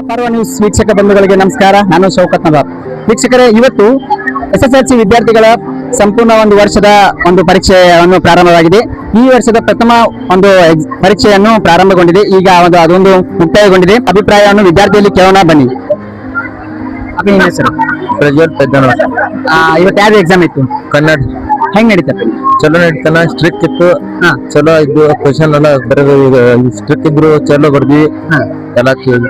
ಪರ್ವ ನ್ಯೂಸ್ ವೀಕ್ಷಕ ಬಂಧುಗಳಿಗೆ ನಮಸ್ಕಾರ. ನಾನು ಶೌಕತ್ ನವಾಬ್. ವೀಕ್ಷಕರೇ, ಇವತ್ತು ಎಸ್ಎಸ್ಎಲ್ಸಿ ವಿದ್ಯಾರ್ಥಿಗಳ ಸಂಪೂರ್ಣ ಒಂದು ವರ್ಷದ ಒಂದು ಪರೀಕ್ಷೆಯನ್ನು ಪ್ರಾರಂಭವಾಗಿದೆ. ಈ ವರ್ಷದ ಪ್ರಥಮ ಒಂದು ಪರೀಕ್ಷೆಯನ್ನು ಪ್ರಾರಂಭಗೊಂಡಿದೆ. ಈಗ ಅದೊಂದು ಮುಕ್ತಾಯಗೊಂಡಿದೆ. ಅಭಿಪ್ರಾಯವನ್ನು ವಿದ್ಯಾರ್ಥಿಯಲ್ಲಿ ಕೇಳೋಣ ಬನ್ನಿ. ನಿಮ್ಮ ಹೆಸರು? ಪ್ರಜ್ವಲ್ ಪೆದ್ದಣ್ಣ. ಇವತ್ತು ಯಾವ್ದು ಎಕ್ಸಾಮ್ ಇತ್ತು? ಕನ್ನಡ. ಹೆಂಗ್ ನಡೀತದೆ? ಚಲೋ ನಡೀತಾನ. ಸ್ಟ್ರಿಕ್ ಇತ್ತು, ಚಲೋ ಇದ್ದು. ಕ್ವಶನ್ ಎಲ್ಲ ಬರೋದು ಸ್ಟ್ರಿಕ್ ಇದ್ರು, ಚಲೋ ಬರ್ದ್ವಿ ಎಲ್ಲ ಕೇಳಿ.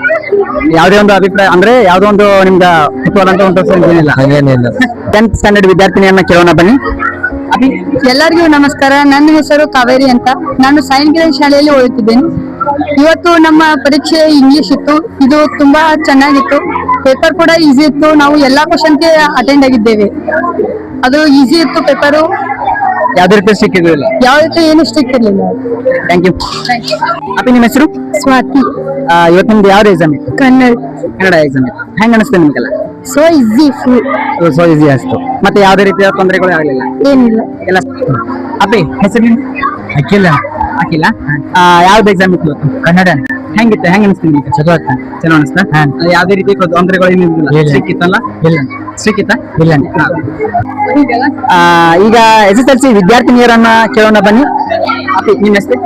ಯಾವುದೇ ಒಂದು ಅಭಿಪ್ರಾಯ ಅಂದ್ರೆ ಯಾವ್ದೋ ಒಂದು ನಿಮ್ಗೆ ಕುತೂಹಲ ಅಂತ ಒಂದು ಏನಿಲ್ಲ? ಹಂಗೇನಿಲ್ಲ. 10th ಸ್ಟ್ಯಾಂಡರ್ಡ್ ವಿದ್ಯಾರ್ಥಿನಿಯನ್ನ ಕೇಳೋಣ ಬನ್ನಿ. ಎಲ್ಲರಿಗೂ ನಮಸ್ಕಾರ. ನನ್ನ ಹೆಸರು ಕಾವೇರಿ ಅಂತ. ನಾನು ಸಾಯಂಕಾಲ ಶಾಲೆಯಲ್ಲಿ ಓದುತ್ತಿದ್ದೇನೆ. ಇವತ್ತು ನಮ್ಮ ಪರೀಕ್ಷೆ ಇಂಗ್ಲಿಷ್ ಇತ್ತು. ಇದು ತುಂಬಾ ಚೆನ್ನಾಗಿತ್ತು. ಪೇಪರ್ ಕೂಡ ಈಸಿ ಇತ್ತು. ನಾವು ಎಲ್ಲಾ ಕ್ವಶನ್ಗೆ ಅಟೆಂಡ್ ಆಗಿದ್ದೇವೆ. ಅದು ಈಸಿ ಇತ್ತು ಪೇಪರು. ಯಾವ್ದೇ ರೀತಿ ಸಿಕ್ಕಿದ್ರಿಲ್ಲ? ಯಾವ ರೀತಿ ಏನು ಸ್ಟ್ರಿಕ್ ಇರಲಿಲ್ಲ. Thank you. ನಿಮ್ಮ ಹೆಸರು? ಸ್ವಾತಿ. ಇವತ್ತು ನಿಮ್ದು ಯಾವ್ದು ಎಕ್ಸಾಮ್ ಇತ್ತು? ಕನ್ನಡ ಎಕ್ಸಾಮ್ ಇತ್ತು. ಹೆಂಗ್ ಅನಿಸ್ತು ನಿಮ್ಗೆಲ್ಲ? ಸೋ ಈಸಿ, ಸೊ ಈಸಿ ಅಷ್ಟು. ಮತ್ತೆ ಯಾವ್ದೇ ರೀತಿಯ ತೊಂದರೆಗಳು ಆಗಲಿಲ್ಲ? ಏನಿಲ್ಲ. ಎಲ್ಲ ಹೆಸರು? ಅಖಿಲ. ಅಖಿಲ, ಯಾವ್ದು ಎಕ್ಸಾಮ್ ಇತ್ತು ಇವತ್ತು? ಕನ್ನಡ. ಹೆಂಗಿತ್ತು? ಹೆಂಗ್ ಅನಿಸ್ತು ನಿಮ್ಗೆ? ಚಲೋ ಅನಿಸ್ತಾ? ಯಾವ್ದೇ ರೀತಿ ತೊಂದರೆಗಳು ಏನಿಲ್ಲ? ಸಿಕ್ಕಿತ್ತಲ್ಲ? ಇಲ್ಲ. ಸಿಕ್ಕಿತ್ತ? ಇಲ್ಲ. ಈಗ ಎಸ್ಎಸ್ಎಲ್ಸಿ ವಿದ್ಯಾರ್ಥಿನಿಯರನ್ನ ಕೇಳೋಣ ಬನ್ನಿ. ನಿಮ್ಮ ಹೆಸರು?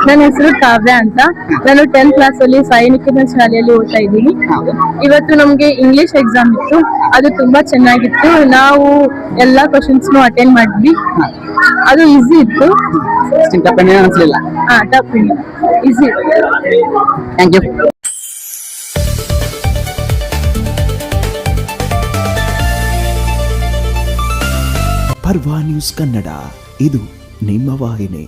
ನನ್ನ ಹೆಸರು ಕಾವ್ಯ ಅಂತ. ನಾನು 10th ಕ್ಲಾಸ್ ಅಲ್ಲಿ ಸೈನಿಕನ ಶಾಲೆಯಲ್ಲಿ ಓದ್ತಾ ಇದ್ದೀನಿ. ಇವತ್ತು ನಮ್ಗೆ ಇಂಗ್ಲಿಷ್ ಎಕ್ಸಾಮ್ ಇತ್ತು. ಅದು ತುಂಬಾ ಚೆನ್ನಾಗಿತ್ತು. ನಾವು ಎಲ್ಲಾ ಕ್ವಶನ್ಸ್ ಅಟೆಂಡ್ ಮಾಡಿದ್ವಿ. ಅದು ಈಸಿ ಇತ್ತು. ಅನಿಸ್ಲಿಲ್ಲ? ಟಫ್ ಇಲ್ಲ, easy. Thank you. Parva news Kannada, ಇದು ನಿಮ್ಮ ವಾಹಿನಿ.